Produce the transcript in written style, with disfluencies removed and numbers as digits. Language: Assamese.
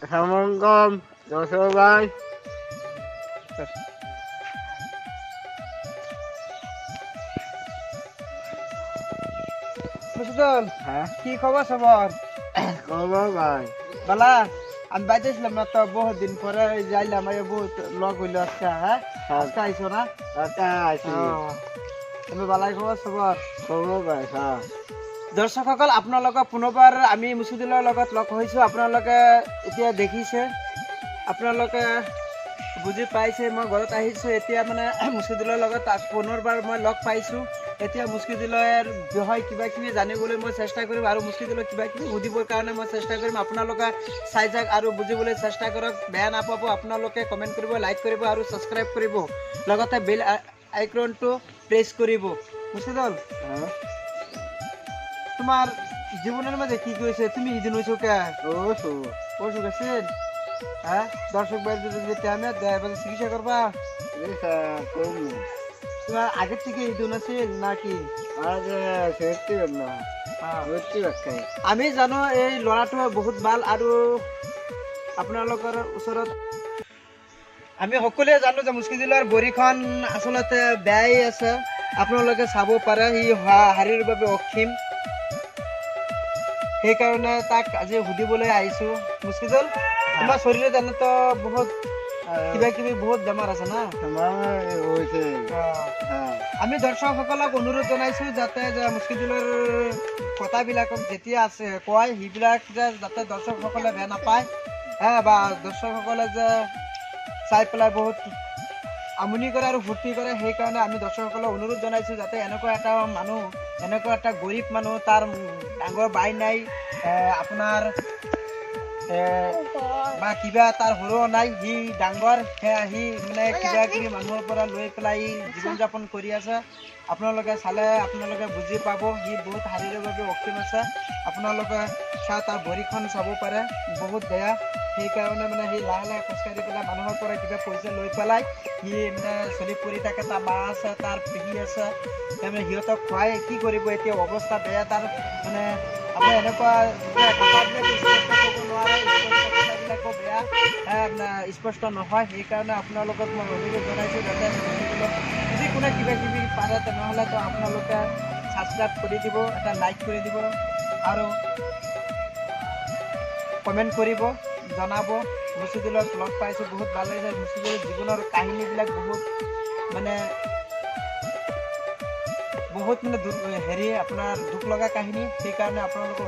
Assalamualaikum, Joshua ভাই। মুসুদুল, হ্যাঁ, কি খবর সবার? খবর ভাই। বালা, আমি বাইতে ছিলাম না তো বহুত দিন পরে যাইলাম, এই বহুত লগ হইলো আজকে, হ্যাঁ? আজকে আইসো না? আচ্ছা আছি। তুমি বালাই খবৰ সবৰ? খবৰ ভাই, হ্যাঁ। দৰ্শকসকল, আপোনালোকক পুনৰবাৰ আমি মুছুদুলৰ লগত লগ হৈছোঁ। আপোনালোকে এতিয়া দেখিছে, আপোনালোকে বুজি পাইছে, মই ঘৰত আহিছোঁ এতিয়া মানে মুছুদুলৰ লগত পুনৰবাৰ মই লগ পাইছোঁ। এতিয়া মুছকিদুলৰ বিষয়ে কিবা কিবি জানিবলৈ মই চেষ্টা কৰিম আৰু মুছকিদুলক কিবা কিবি সুধিবৰ কাৰণে মই চেষ্টা কৰিম। আপোনালোকে চাই যাওক আৰু বুজিবলৈ চেষ্টা কৰক। বেয়া নাপাব, আপোনালোকে কমেণ্ট কৰিব, লাইক কৰিব আৰু ছাবস্ক্ৰাইব কৰিব, লগতে বেল আইকনটো প্ৰেছ কৰিব। মুছকিদুল, হ্যাঁ, তোমার জীবনের মধ্যে কি করেছে? তুমি ইদিন হয়েছো কে? অবশ্য। অসুখ আছেন? হ্যাঁ, দর্শক ভাই যদি আমি চিকিৎসা করবা, কমু। তোমার আগের থেকে ইদিন আছে নাকি? আজ সত্যি না, সত্যি বাক্যাই। আমি জানো এই ল'ৰাটো বহুত ভাল আৰু আপোনালোকৰ ওচৰত আমি সকলোৱে জানো যে মুস্কিদিলৰ ভৰিখন আচলতে বেয়াই আছে। আপোনালোকে চাব পাৰে, সি শাৰীৰিক বাবে অক্ষম। সেইকাৰণে তাক আজি সুধিবলৈ আহিছো। মুস্কিদুল, তোমাৰ শৰীৰত এনেতো বহুত কিবা কিবি বহুত বেমাৰ আছে না? আমাৰ হয়েছে। হ্যাঁ, আমি দৰ্শকসকলক অনুৰোধ জনাইছো যাতে যে মুস্কিদুলৰ কথাবিলাকক যেতিয়া আছে কয় সেইবিলাক যে যাতে দৰ্শকসকলে বেয়া নাপায়, বা দৰ্শকসকলে যে চাই পেলাই বহুত আমনি কৰে আৰু ফূৰ্তি কৰে। সেইকাৰণে আমি দৰ্শকসকলক অনুৰোধ জনাইছোঁ যাতে এনেকুৱা এটা মানুহ, এনেকুৱা এটা গৰীব মানুহ, তাৰ ডাঙৰ বাই নাই, আপোনাৰ বা কিবা তাৰ সৰু নাই, সি ডাঙৰ, সি মানে কিবা কিবি মানুহৰ পৰা লৈ পেলাই জীৱন যাপন কৰি আছে। আপোনালোকে চালে আপোনালোকে বুজি পাব, সি বহুত শাৰীৰিকভাৱে অক্ষম আছে। আপোনালোকে তাৰ ভৰিখন চাব পাৰে, বহুত বেয়া। সেইকাৰণে মানে সি লাহে লাহে খোজকাঢ়ি পেলাই মানুহৰ পৰা কিবা পইচা লৈ পেলাই সি মানে চলি পৰি থাকে। তাৰ মা আছে, তাৰ পেহী আছে, তাৰমানে সিহঁতক খুৱাই কি কৰিব, এতিয়া অৱস্থা বেয়া তাৰ। মানে আপোনাৰ এনেকুৱা কথাবিলাক স্পষ্ট ক'ব নোৱাৰে, কথাবিলাকো বেয়া, স্পষ্ট নহয়। সেইকাৰণে আপোনালোকক মই অনুৰোধ জনাইছোঁ যাতে যদি কোনে কিবা কিবি পাৰে তেনেহ'লেতো আপোনালোকে ছাবস্ক্ৰাইব কৰি দিব, এটা লাইক কৰি দিব আৰু কমেণ্ট কৰিব, জনাব। মুছুদুলক লগ পাইছোঁ, বহুত ভাল লাগিছে। মুছুদুলৰ জীৱনৰ কাহিনীবিলাক বহুত মানে আপোনাৰ দুখ লগা কাহিনী। সেইকাৰণে আপোনালোকক